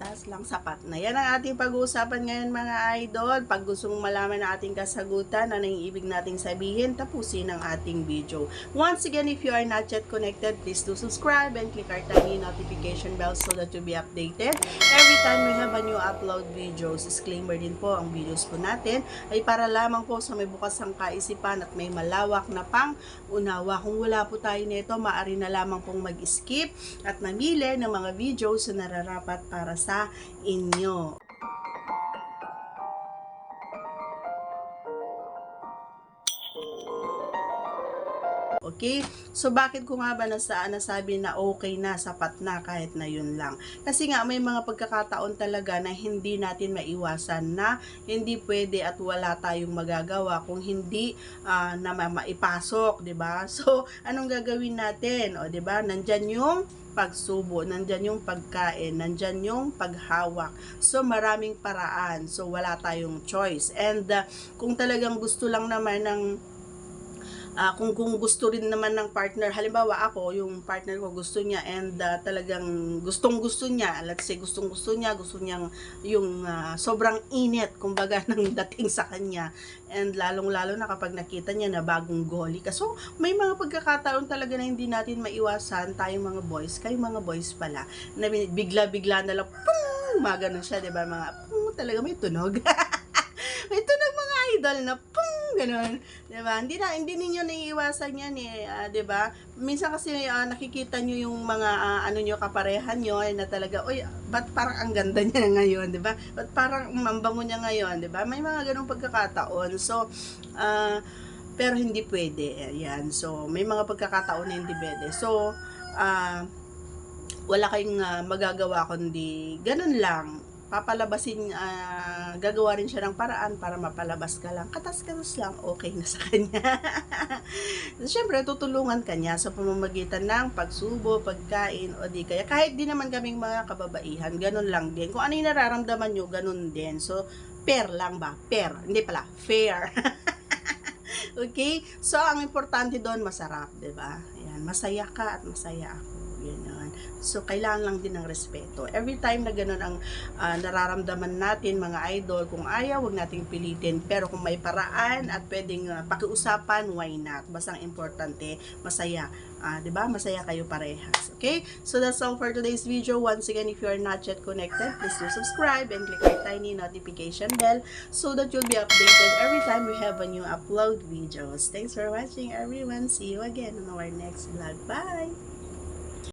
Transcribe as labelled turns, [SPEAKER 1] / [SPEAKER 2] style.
[SPEAKER 1] patas lang, sapat na. Yan ang ating pag-uusapan ngayon mga idol. Pag gusto mong malaman ang ating kasagutan, ano yung ibig nating sabihin, tapusin ang ating video. Once again, if you are not yet connected, please do subscribe and click our tiny notification bell so that you'll be updated every time we have a new upload videos. Disclaimer din po, ang videos po natin ay para lamang po sa may bukas ang kaisipan at may malawak na pang-unawa. Kung wala po tayo nito, maaari na lamang pong mag-skip at mamili ng mga videos na nararapat para sa inyo. Okay? So, bakit ko nga ba nasabi na okay na, sapat na, kahit na yun lang? Kasi nga, may mga pagkakataon talaga na hindi natin maiwasan na hindi pwede at wala tayong magagawa kung hindi na maipasok, 'di ba? So, anong gagawin natin? O, 'di ba? Nandyan yung pagsubo, nandyan yung pagkain, nandyan yung paghawak. So, maraming paraan. So, wala tayong choice. And, kung talagang gusto lang naman ng kung gusto rin naman ng partner, halimbawa ako, yung partner ko gusto niya and talagang gusto niya, let's say gusto niyang yung sobrang init, kumbaga, ng dating sa kanya, and lalong-lalo na kapag nakita niya na bagong goli ka. So, may mga pagkakataon talaga na hindi natin maiwasan, tayong mga boys, kayong mga boys pala, na bigla-bigla na lang, pung, mga ganun siya, diba, mga pung, talaga may tunog. May tunog mga idol na pung, ganun, 'di ba? Hindi ninyo naiiwasan 'yan eh, 'di ba? Minsan kasi nakikita niyo yung mga ano niyo, kaparehan niyo na talaga, oy, ba't parang ang ganda niya ngayon, 'di ba? Ba't parang mambango niya ngayon, 'di ba? May mga ganung pagkakataon. So, pero hindi pwede. Ayan. So, may mga pagkakataon na hindi pwede. So, wala kayong magagawa kundi ganun lang, papalabasin, gagawa rin siya ng paraan para mapalabas ka lang, katas-katas lang, okay na sa kanya. Siyempre, tutulungan ka niya sa pamamagitan ng pagsubo, pagkain, o di kaya, kahit di naman kaming mga kababaihan, ganun lang din. Kung ano yung nararamdaman nyo, ganun din. So, fair lang ba? Fair. Hindi pala, fair. Okay? So, ang importante doon, masarap, diba? Ayan, masaya ka at masaya ako. Yan. So, kailangan lang din ng respeto. Every time na ganun ang nararamdaman natin, mga idol, kung ayaw, wag nating pilitin. Pero kung may paraan at pwedeng pakiusapan, why not? Basta ang importante, masaya. Diba? Masaya kayo parehas. Okay? So, that's all for today's video. Once again, if you are not yet connected, please do subscribe and click our tiny notification bell so that you'll be updated every time we have a new upload videos. Thanks for watching, everyone. See you again on our next vlog. Bye!